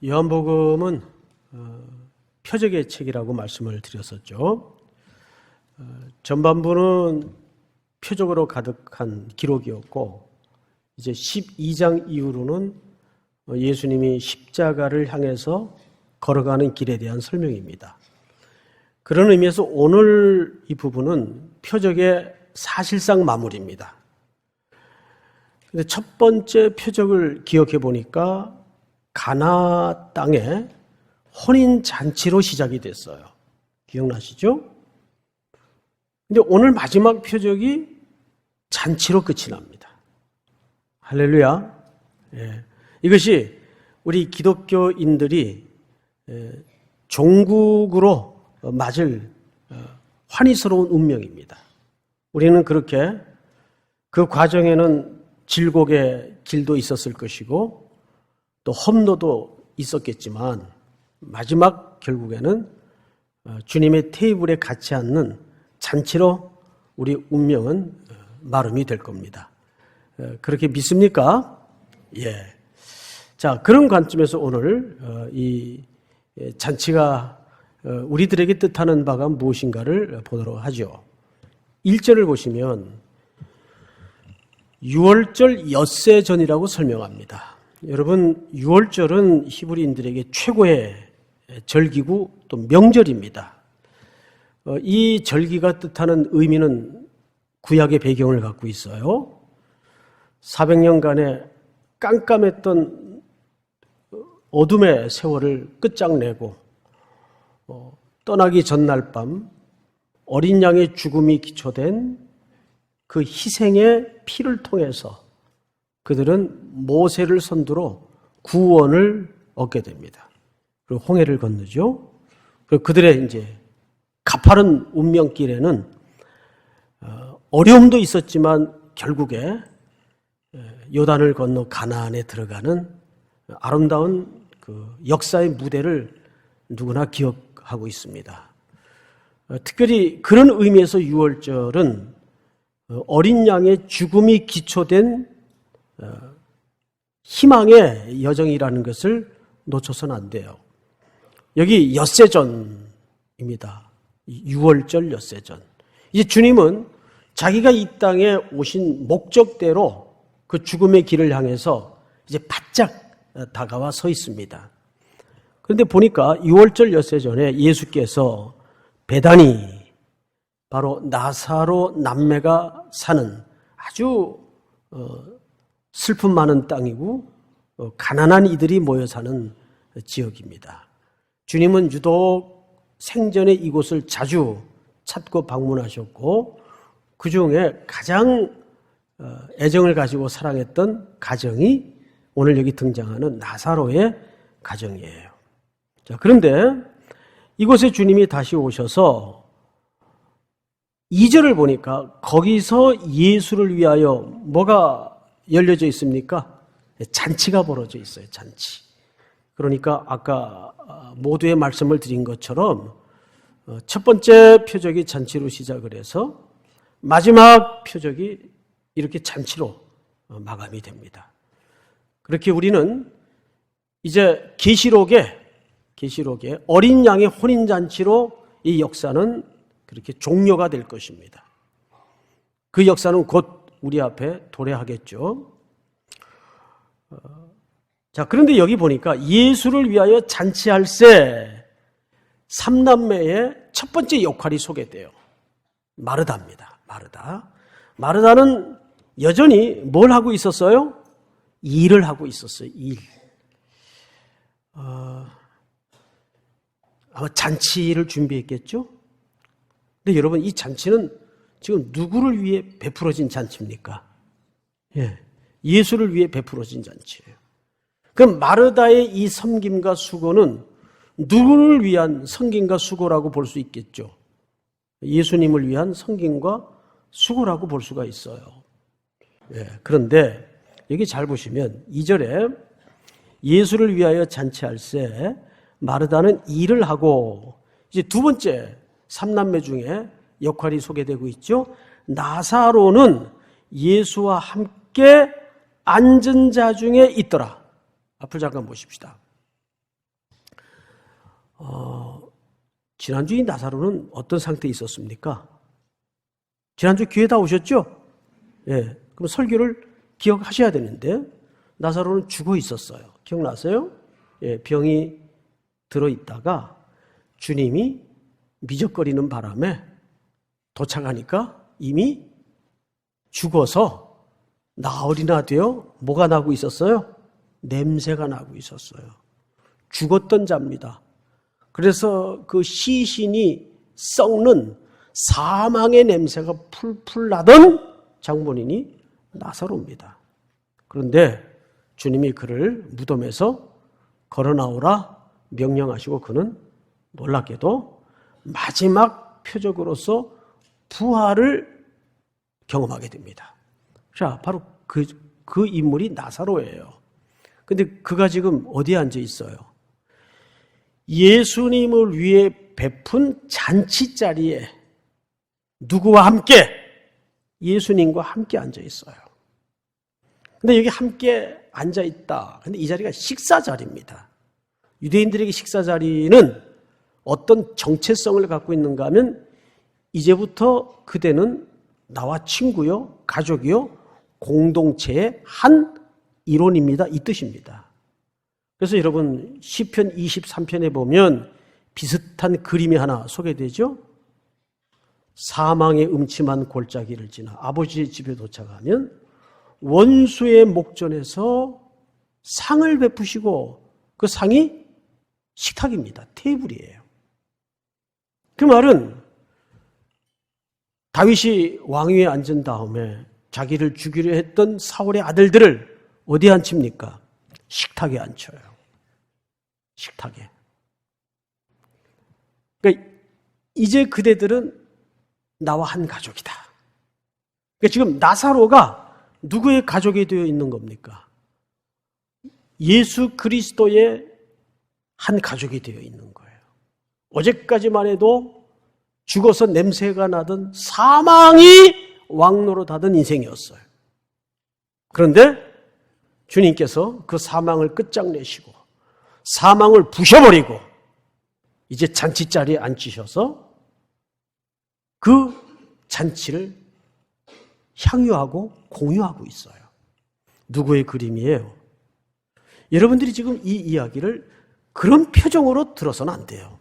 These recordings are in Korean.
요한복음은 표적의 책이라고 말씀을 드렸었죠. 전반부는 표적으로 가득한 기록이었고 이제 12장 이후로는 예수님이 십자가를 향해서 걸어가는 길에 대한 설명입니다. 그런 의미에서 오늘 이 부분은 표적의 사실상 마무리입니다. 근데 첫 번째 표적을 기억해 보니까 가나 땅에 혼인 잔치로 시작이 됐어요. 기억나시죠? 근데 오늘 마지막 표적이 잔치로 끝이 납니다. 할렐루야. 예. 이것이 우리 기독교인들이 종국으로 맞을 환희스러운 운명입니다. 우리는 그렇게 그 과정에는 질곡의 길도 있었을 것이고 또 험로도 있었겠지만 마지막 결국에는 주님의 테이블에 같이 앉는 잔치로 우리 운명은 마름이 될 겁니다. 그렇게 믿습니까? 예. 자, 그런 관점에서 오늘 이 잔치가 우리들에게 뜻하는 바가 무엇인가를 보도록 하죠. 1절을 보시면 유월절 엿새전이라고 설명합니다. 여러분, 유월절은 히브리인들에게 최고의 절기고 또 명절입니다. 이 절기가 뜻하는 의미는 구약의 배경을 갖고 있어요. 400년간의 깜깜했던 어둠의 세월을 끝장내고 떠나기 전날 밤 어린 양의 죽음이 기초된 그 희생의 피를 통해서 그들은 모세를 선두로 구원을 얻게 됩니다. 그리고 홍해를 건너죠. 그리고 그들의 이제 가파른 운명길에는 어려움도 있었지만 결국에 요단을 건너 가나안에 들어가는 아름다운 그 역사의 무대를 누구나 기억하고 있습니다. 특별히 그런 의미에서 유월절은 어린 양의 죽음이 기초된 희망의 여정이라는 것을 놓쳐서는 안 돼요. 여기 엿새전입니다. 유월절 엿새전. 이제 주님은 자기가 이 땅에 오신 목적대로 그 죽음의 길을 향해서 이제 바짝 다가와 서 있습니다. 그런데 보니까 유월절 엿새전에 예수께서 베다니, 바로 나사로 남매가 사는 아주 슬픔 많은 땅이고 가난한 이들이 모여 사는 지역입니다. 주님은 유독 생전에 이곳을 자주 찾고 방문하셨고 그 중에 가장 애정을 가지고 사랑했던 가정이 오늘 여기 등장하는 나사로의 가정이에요. 자, 그런데 이곳에 주님이 다시 오셔서 2절을 보니까 거기서 예수를 위하여 뭐가 열려져 있습니까? 잔치가 벌어져 있어요. 잔치. 그러니까 아까 모두의 말씀을 드린 것처럼 첫 번째 표적이 잔치로 시작을 해서 마지막 표적이 이렇게 잔치로 마감이 됩니다. 그렇게 우리는 이제 계시록에 어린 양의 혼인잔치로 이 역사는 그렇게 종료가 될 것입니다. 그 역사는 곧 우리 앞에 도래하겠죠. 자, 그런데 여기 보니까 예수를 위하여 잔치할세 3남매의 첫 번째 역할이 소개돼요. 마르다입니다. 마르다는 여전히 뭘 하고 있었어요? 일을 하고 있었어요. 일. 아마 잔치를 준비했겠죠? 근데 여러분, 이 잔치는 지금 누구를 위해 베풀어진 잔치입니까? 예, 예수를 위해 베풀어진 잔치예요. 그럼 마르다의 이 섬김과 수고는 누구를 위한 섬김과 수고라고 볼 수 있겠죠? 예수님을 위한 섬김과 수고라고 볼 수가 있어요. 예, 그런데 여기 잘 보시면 2절에 예수를 위하여 잔치할세 마르다는 일을 하고 이제 두 번째 3남매 중에 역할이 소개되고 있죠. 나사로는 예수와 함께 앉은 자 중에 있더라. 앞을 잠깐 보십시다. 지난주 이 나사로는 어떤 상태에 있었습니까? 지난주 교회 다 오셨죠? 예. 그럼 설교를 기억하셔야 되는데, 나사로는 죽어 있었어요. 기억나세요? 예, 병이 들어있다가 주님이 미적거리는 바람에 도착하니까 이미 죽어서 나흘이나 되어 뭐가 나고 있었어요? 냄새가 나고 있었어요. 죽었던 자입니다. 그래서 그 시신이 썩는 사망의 냄새가 풀풀 나던 장본인이 나사로입니다. 그런데 주님이 그를 무덤에서 걸어 나오라 명령하시고 그는 놀랍게도 마지막 표적으로서 부활을 경험하게 됩니다. 자, 바로 그 인물이 나사로예요. 근데 그가 지금 어디에 앉아 있어요? 예수님을 위해 베푼 잔치 자리에 누구와 함께? 예수님과 함께 앉아 있어요. 근데 여기 함께 앉아 있다. 근데 이 자리가 식사 자리입니다. 유대인들에게 식사 자리는 어떤 정체성을 갖고 있는가 하면 이제부터 그대는 나와 친구요, 가족이요, 공동체의 한 일원입니다. 이 뜻입니다. 그래서 여러분 시편 23편에 보면 비슷한 그림이 하나 소개되죠. 사망의 음침한 골짜기를 지나 아버지의 집에 도착하면 원수의 목전에서 상을 베푸시고 그 상이 식탁입니다. 테이블이에요. 그 말은 다윗이 왕위에 앉은 다음에 자기를 죽이려 했던 사울의 아들들을 어디에 앉힙니까? 식탁에 앉혀요. 식탁에. 그러니까 이제 그대들은 나와 한 가족이다. 그러니까 지금 나사로가 누구의 가족이 되어 있는 겁니까? 예수 그리스도의 한 가족이 되어 있는 거예요. 어제까지만 해도 죽어서 냄새가 나던 사망이 왕노릇하던 인생이었어요. 그런데 주님께서 그 사망을 끝장내시고 사망을 부셔버리고 이제 잔치자리에 앉히셔서 그 잔치를 향유하고 공유하고 있어요. 누구의 그림이에요? 여러분들이 지금 이 이야기를 그런 표정으로 들어서는 안 돼요.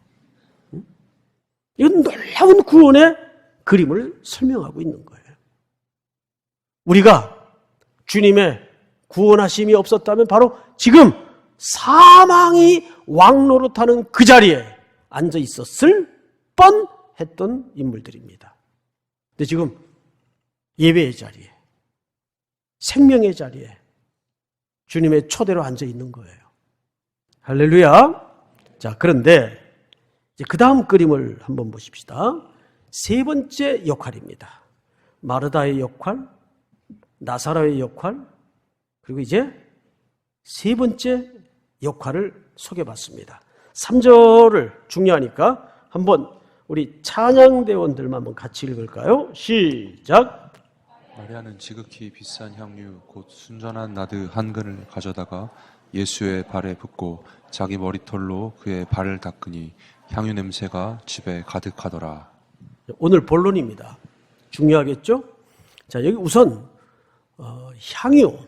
이건 놀라운 구원의 그림을 설명하고 있는 거예요. 우리가 주님의 구원하심이 없었다면 바로 지금 사망이 왕노릇하는 그 자리에 앉아 있었을 뻔했던 인물들입니다. 근데 지금 예배의 자리에, 생명의 자리에 주님의 초대로 앉아 있는 거예요. 할렐루야. 자, 그런데 이제 그 다음 그림을 한번 보십시다. 세 번째 역할입니다. 마르다의 역할, 나사로의 역할, 그리고 이제 세 번째 역할을 소개받습니다. 3절을 중요하니까 한번 우리 찬양대원들만 한번 같이 읽을까요? 시작! 마리아는 지극히 비싼 향유 곧 순전한 나드 한 근을 가져다가 예수의 발에 붓고 자기 머리털로 그의 발을 닦으니 향유 냄새가 집에 가득하더라. 오늘 본론입니다. 중요하겠죠? 자, 여기 우선 향유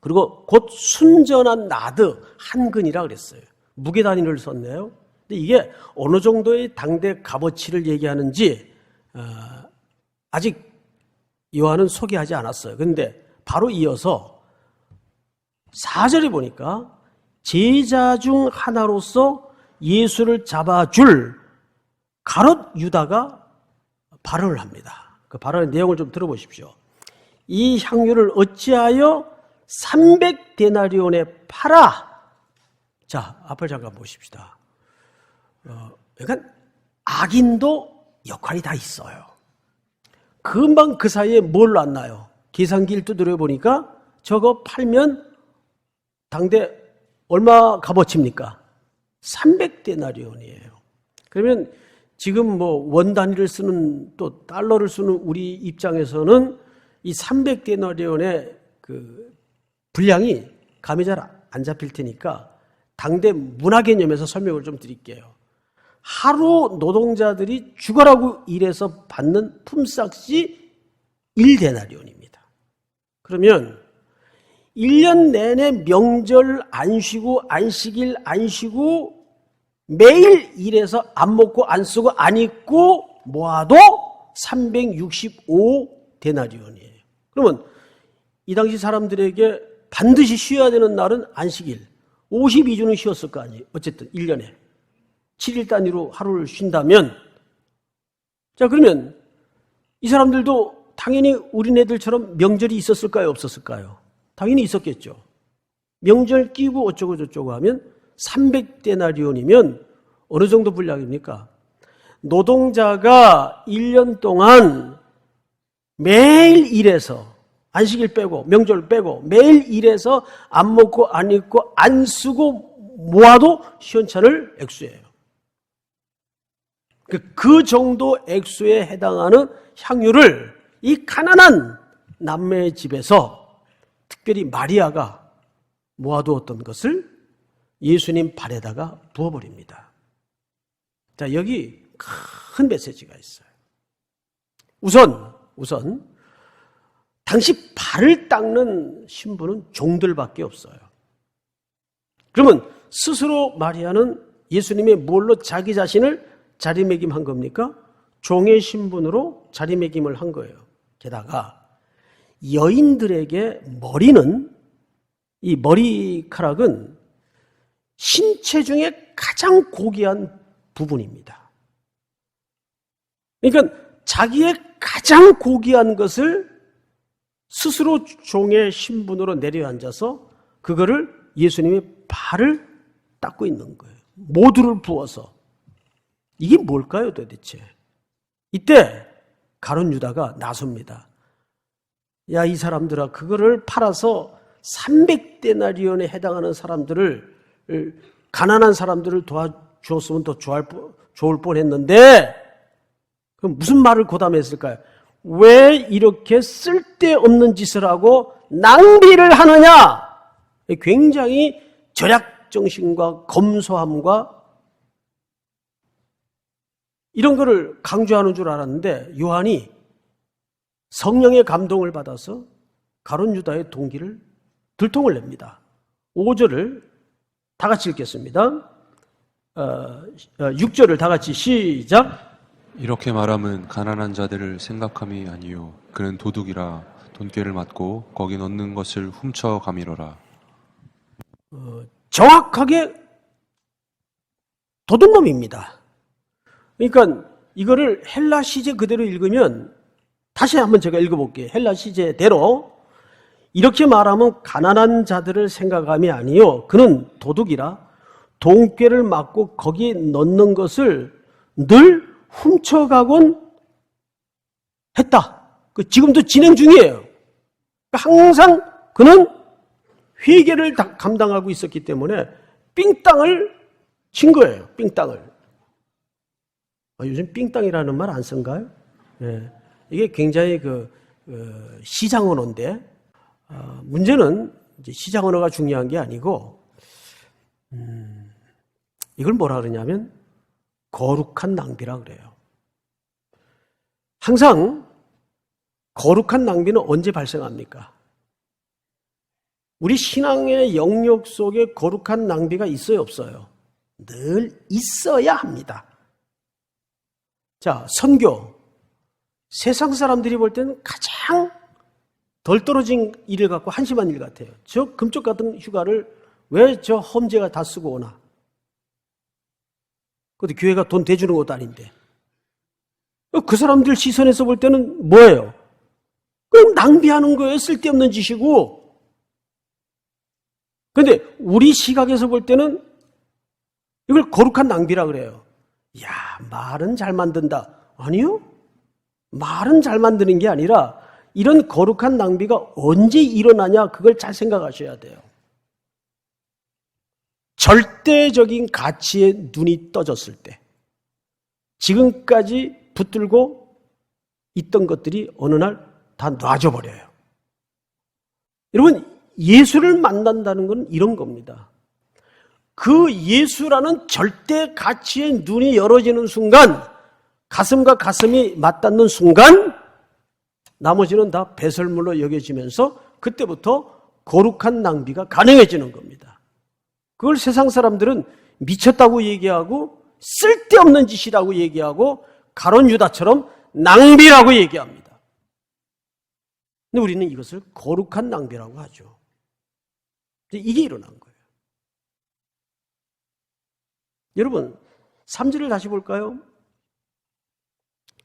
그리고 곧 순전한 나드 한 근이라 그랬어요. 무게 단위를 썼네요. 근데 이게 어느 정도의 당대 값어치를 얘기하는지 아직 요한은 소개하지 않았어요. 그런데 바로 이어서 4절에 보니까 제자 중 하나로서 예수를 잡아줄 가롯 유다가 발언을 합니다. 그 발언의 내용을 좀 들어보십시오. 이 향유를 어찌하여 300데나리온에 팔아? 자, 앞을 잠깐 보십시다. 그러니까 악인도 역할이 다 있어요. 금방 그 사이에 뭘 놨나요? 계산기를 두드려 보니까 저거 팔면 당대 얼마 값어치입니까? 300데나리온이에요. 그러면 지금 뭐 원 단위를 쓰는 또 달러를 쓰는 우리 입장에서는 이 300데나리온의 그 분량이 감이 잘 안 잡힐 테니까 당대 문화 개념에서 설명을 좀 드릴게요. 하루 노동자들이 죽어라고 일해서 받는 품삯이 1데나리온입니다. 그러면 1년 내내 명절 안 쉬고 안식일 안 쉬고 매일 일해서 안 먹고 안 쓰고 안 입고 모아도 365데나리온이에요. 그러면 이 당시 사람들에게 반드시 쉬어야 되는 날은 안식일. 52주는 쉬었을 거 아니에요. 어쨌든 1년에. 7일 단위로 하루를 쉰다면, 자, 그러면 이 사람들도 당연히 우리네들처럼 명절이 있었을까요? 없었을까요? 당연히 있었겠죠. 명절 끼고 어쩌고 저쩌고 하면 300데나리온이면 어느 정도 분량입니까? 노동자가 1년 동안 매일 일해서 안식일 빼고 명절 빼고 매일 일해서 안 먹고 안 입고 안 쓰고 모아도 시원찮을 액수예요. 그 정도 액수에 해당하는 향유를 이 가난한 남매의 집에서 특별히 마리아가 모아두었던 것을 예수님 발에다가 부어버립니다. 자, 여기 큰 메시지가 있어요. 우선 당시 발을 닦는 신부는 종들밖에 없어요. 그러면 스스로 마리아는 예수님의 뭘로 자기 자신을 자리매김한 겁니까? 종의 신분으로 자리매김을 한 거예요. 게다가 여인들에게 이 머리카락은 신체 중에 가장 고귀한 부분입니다. 그러니까 자기의 가장 고귀한 것을 스스로 종의 신분으로 내려앉아서 그거를 예수님의 발을 닦고 있는 거예요. 모두를 부어서. 이게 뭘까요, 도대체? 이때 가룟 유다가 나섭니다. 야, 이 사람들아, 그거를 팔아서 300데나리온에 해당하는 사람들을, 가난한 사람들을 도와주었으면 더 좋을 뻔했는데, 그럼 무슨 말을 고담했을까요? 왜 이렇게 쓸데없는 짓을 하고 낭비를 하느냐? 굉장히 절약정신과 검소함과 이런 거를 강조하는 줄 알았는데 요한이 성령의 감동을 받아서 가룟 유다의 동기를 들통을 냅니다. 5절을 다 같이 읽겠습니다. 6절을 다 같이 시작. 이렇게 말함은 가난한 자들을 생각함이 아니요 그는 도둑이라 돈꾀를 맞고 거기 넣는 것을 훔쳐 가미러라. 정확하게 도둑놈입니다. 그러니까 이거를 헬라 시제 그대로 읽으면 다시 한번 제가 읽어볼게요. 헬라 시제대로 이렇게 말하면 가난한 자들을 생각함이 아니요 그는 도둑이라 돈꾀를 맞고 거기에 넣는 것을 늘 훔쳐가곤 했다. 지금도 진행 중이에요. 항상 그는 회계를 감당하고 있었기 때문에 삥땅을 친 거예요. 삥땅을. 요즘 삥땅이라는 말 안 쓴가요? 네. 이게 굉장히 시장 언어인데 문제는 이제 시장 언어가 중요한 게 아니고 이걸 뭐라 그러냐면 거룩한 낭비라 그래요. 항상 거룩한 낭비는 언제 발생합니까? 우리 신앙의 영역 속에 거룩한 낭비가 있어요, 없어요? 늘 있어야 합니다. 자, 선교. 세상 사람들이 볼 때는 가장 덜 떨어진 일을 갖고 한심한 일 같아요. 저 금쪽 같은 휴가를 왜 저 험제가 다 쓰고 오나? 근데 교회가 돈 대주는 것도 아닌데. 그 사람들 시선에서 볼 때는 뭐예요? 그냥 낭비하는 거예요. 쓸데없는 짓이고. 근데 우리 시각에서 볼 때는 이걸 거룩한 낭비라 그래요. 야, 말은 잘 만든다. 아니요. 말은 잘 만드는 게 아니라 이런 거룩한 낭비가 언제 일어나냐 그걸 잘 생각하셔야 돼요. 절대적인 가치에 눈이 떠졌을 때 지금까지 붙들고 있던 것들이 어느 날 다 놔져버려요. 여러분, 예수를 만난다는 건 이런 겁니다. 그 예수라는 절대 가치의 눈이 열어지는 순간, 가슴과 가슴이 맞닿는 순간 나머지는 다 배설물로 여겨지면서 그때부터 거룩한 낭비가 가능해지는 겁니다. 그걸 세상 사람들은 미쳤다고 얘기하고 쓸데없는 짓이라고 얘기하고 가론 유다처럼 낭비라고 얘기합니다. 근데 우리는 이것을 거룩한 낭비라고 하죠. 이게 일어난 거예요. 여러분, 3절을 다시 볼까요?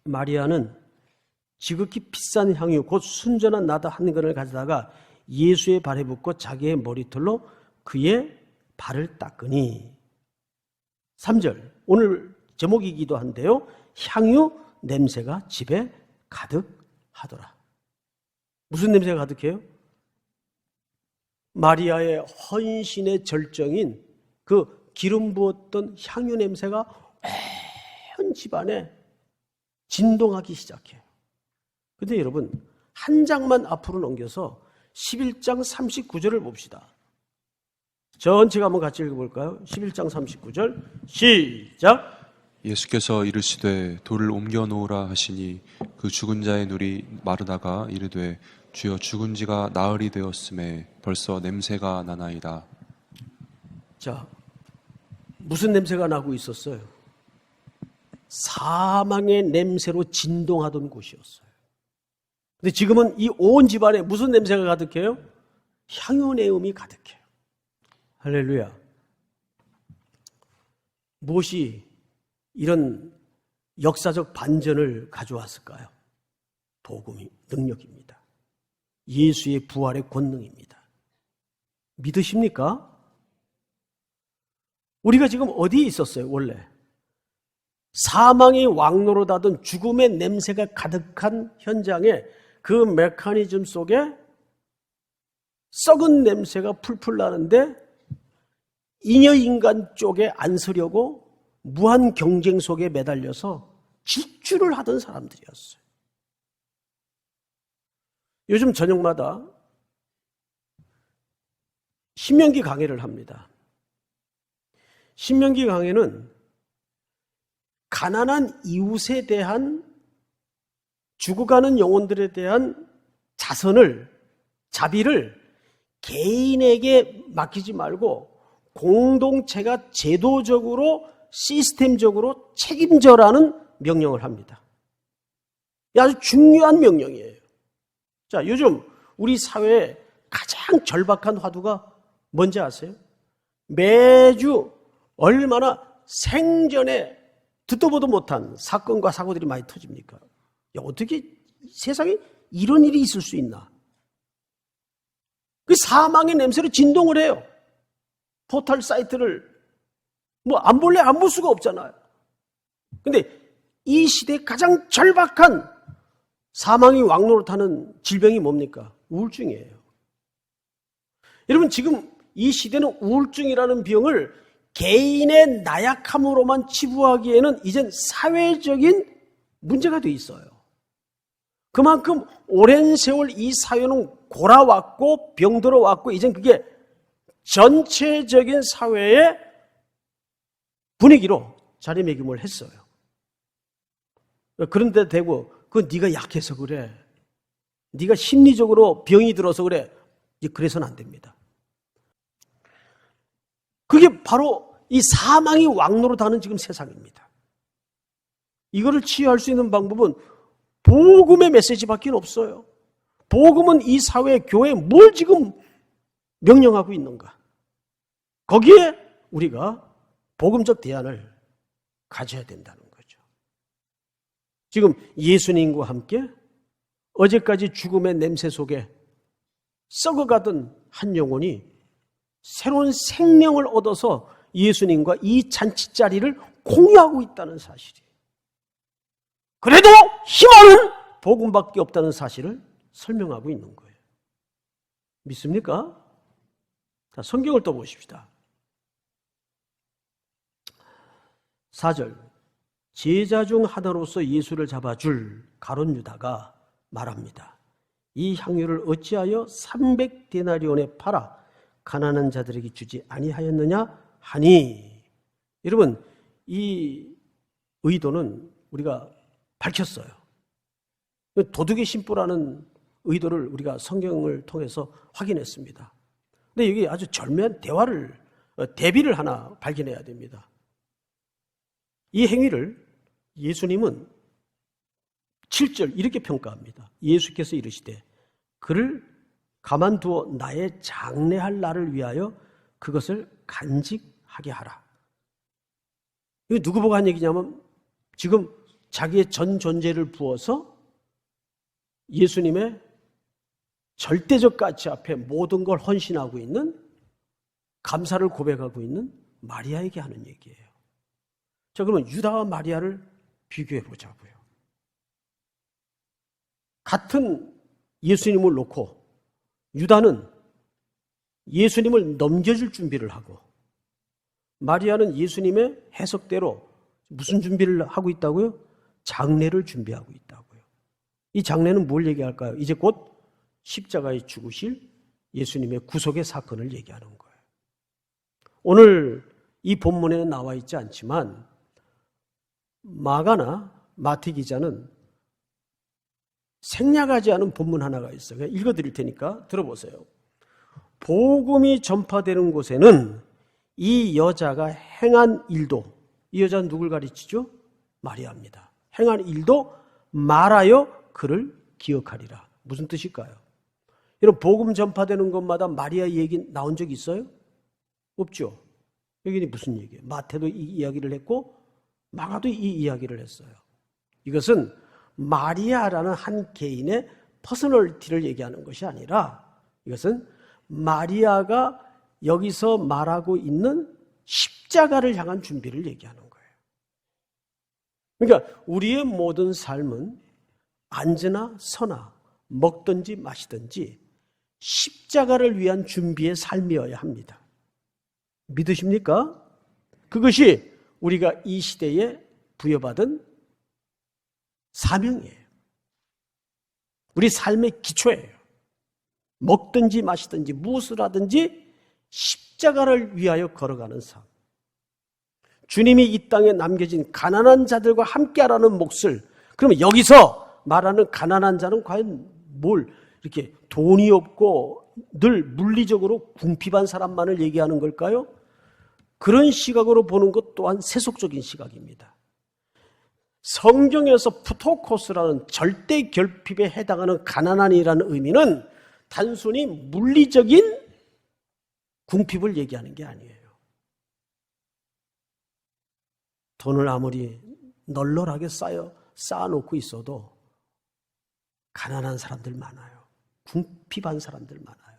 마리아는 지극히 비싼 향유 곧 순전한 나드 한 근을 가져다가 예수의 발에 붓고 자기의 머리털로 그의 발을 닦으니. 3절, 오늘 제목이기도 한데요, 향유 냄새가 집에 가득하더라. 무슨 냄새가 가득해요? 마리아의 헌신의 절정인 그 기름 부었던 향유 냄새가 온 집안에 진동하기 시작해요. 근데 여러분, 한 장만 앞으로 넘겨서 11장 39절을 봅시다. 전체가 한번 같이 읽어볼까요? 11장 39절 시작. 예수께서 이르시되 돌을 옮겨 놓으라 하시니 그 죽은 자의 눈이 마르다가 이르되 주여 죽은 지가 나흘이 되었음에 벌써 냄새가 나나이다. 자, 무슨 냄새가 나고 있었어요? 사망의 냄새로 진동하던 곳이었어요. 근데 지금은 이 온 집안에 무슨 냄새가 가득해요? 향유내음이 가득해요. 할렐루야. 무엇이 이런 역사적 반전을 가져왔을까요? 복음이 능력입니다. 예수의 부활의 권능입니다. 믿으십니까? 우리가 지금 어디에 있었어요, 원래? 사망의 왕노릇하던 죽음의 냄새가 가득한 현장에 그 메커니즘 속에 썩은 냄새가 풀풀 나는데 잉여인간 쪽에 안 서려고 무한 경쟁 속에 매달려서 질주를 하던 사람들이었어요. 요즘 저녁마다 신명기 강해를 합니다. 신명기 강해는 가난한 이웃에 대한 죽어가는 영혼들에 대한 자비를 개인에게 맡기지 말고 공동체가 제도적으로 시스템적으로 책임져라는 명령을 합니다. 아주 중요한 명령이에요. 자, 요즘 우리 사회에 가장 절박한 화두가 뭔지 아세요? 매주 얼마나 생전에 듣도 보도 못한 사건과 사고들이 많이 터집니까? 야, 어떻게 세상에 이런 일이 있을 수 있나? 그 사망의 냄새로 진동을 해요. 포털 사이트를 안 볼래 안 볼 수가 없잖아요. 근데 이 시대에 가장 절박한 사망이 왕노릇하는 질병이 뭡니까? 우울증이에요. 여러분, 지금 이 시대는 우울증이라는 병을 개인의 나약함으로만 치부하기에는 이젠 사회적인 문제가 돼 있어요. 그만큼 오랜 세월 이 사회는 골아왔고 병들어왔고 이젠 그게 전체적인 사회의 분위기로 자리매김을 했어요. 그런데 대고 그건 네가 약해서 그래. 네가 심리적으로 병이 들어서 그래. 그래서는 안 됩니다. 그게 바로 이 사망이 왕노릇하는 지금 세상입니다. 이거를 치유할 수 있는 방법은 복음의 메시지밖에 없어요. 복음은 이 사회, 교회에 뭘 지금 명령하고 있는가? 거기에 우리가 복음적 대안을 가져야 된다는 거죠. 지금 예수님과 함께 어제까지 죽음의 냄새 속에 썩어가던 한 영혼이 새로운 생명을 얻어서 예수님과 이 잔치 자리를 공유하고 있다는 사실이에요. 그래도 희망은 복음밖에 없다는 사실을 설명하고 있는 거예요. 믿습니까? 자, 성경을 또 보십시다. 4절, 제자 중 하나로서 예수를 잡아줄 가룟 유다가 말합니다. 이 향유를 어찌하여 300데나리온에 팔아 가난한 자들에게 주지 아니하였느냐? 하니. 여러분, 이 의도는 우리가 밝혔어요. 도둑의 심부라는 의도를 우리가 성경을 통해서 확인했습니다. 근데 여기 아주 절묘한 대비를 하나 발견해야 됩니다. 이 행위를 예수님은 7절 이렇게 평가합니다. 예수께서 이르시되 그를 가만두어 나의 장래할 날을 위하여 그것을 간직하게 하라. 이거 누구 보고 한 얘기냐면 지금 자기의 전 존재를 부어서 예수님의 절대적 가치 앞에 모든 걸 헌신하고 있는, 감사를 고백하고 있는 마리아에게 하는 얘기예요. 자, 그러면 유다와 마리아를 비교해 보자고요. 같은 예수님을 놓고 유다는 예수님을 넘겨줄 준비를 하고 마리아는 예수님의 해석대로 무슨 준비를 하고 있다고요? 장례를 준비하고 있다고요. 이 장례는 뭘 얘기할까요? 이제 곧 십자가에 죽으실 예수님의 구속의 사건을 얘기하는 거예요. 오늘 이 본문에는 나와 있지 않지만 마가나 마태 기자는 생략하지 않은 본문 하나가 있어요. 읽어드릴 테니까 들어보세요. 복음이 전파되는 곳에는 이 여자가 행한 일도, 이 여자는 누굴 가르치죠? 마리아입니다. 행한 일도 말하여 그를 기억하리라. 무슨 뜻일까요? 여러분, 복음 전파되는 곳마다 마리아 얘기 나온 적 있어요? 없죠. 여기는 무슨 얘기예요? 마태도 이 이야기를 했고 마가도 이 이야기를 했어요. 이것은 마리아라는 한 개인의 퍼스널리티를 얘기하는 것이 아니라 이것은 마리아가 여기서 말하고 있는 십자가를 향한 준비를 얘기하는 거예요. 그러니까 우리의 모든 삶은 앉으나 서나 먹든지 마시든지 십자가를 위한 준비의 삶이어야 합니다. 믿으십니까? 그것이 우리가 이 시대에 부여받은 사명이에요. 우리 삶의 기초예요. 먹든지 마시든지 무엇을 하든지 십자가를 위하여 걸어가는 삶. 주님이 이 땅에 남겨진 가난한 자들과 함께하라는 몫을, 그러면 여기서 말하는 가난한 자는 과연 뭘 이렇게 돈이 없고 늘 물리적으로 궁핍한 사람만을 얘기하는 걸까요? 그런 시각으로 보는 것 또한 세속적인 시각입니다. 성경에서 푸토코스라는 절대 결핍에 해당하는 가난한이라는 의미는 단순히 물리적인 궁핍을 얘기하는 게 아니에요. 돈을 아무리 널널하게 쌓아놓고 있어도 가난한 사람들 많아요. 궁핍한 사람들 많아요.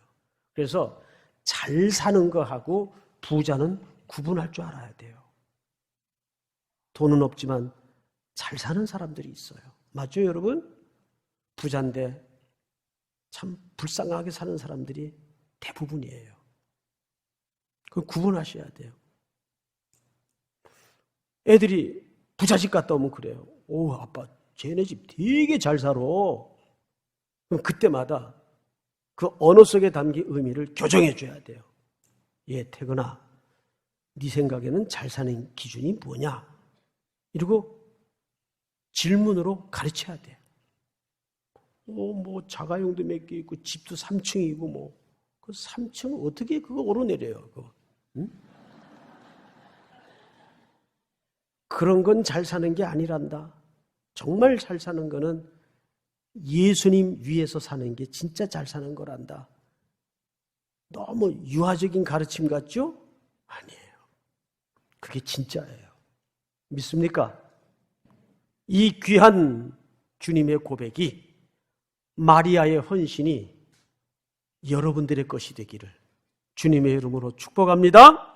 그래서 잘 사는 거하고 부자는 구분할 줄 알아야 돼요. 돈은 없지만 잘 사는 사람들이 있어요. 맞죠, 여러분? 부자인데 참 불쌍하게 사는 사람들이 대부분이에요. 그걸 구분하셔야 돼요. 애들이 부잣집 갔다 오면 그래요. 오, 아빠, 쟤네 집 되게 잘 살아. 그럼 그때마다 그 언어 속에 담긴 의미를 교정해 줘야 돼요. 예, 태근아, 네 생각에는 잘 사는 기준이 뭐냐? 이러고 질문으로 가르쳐야 돼. 뭐 자가용도 몇 개 있고 집도 3층이고 뭐 그 3층 어떻게 그거 오르내려요? 그거. 응? 그런 건 잘 사는 게 아니란다. 정말 잘 사는 거는 예수님 위에서 사는 게 진짜 잘 사는 거란다. 너무 유아적인 가르침 같죠? 아니에요. 그게 진짜예요. 믿습니까? 이 귀한 주님의 고백이, 마리아의 헌신이 여러분들의 것이 되기를 주님의 이름으로 축복합니다.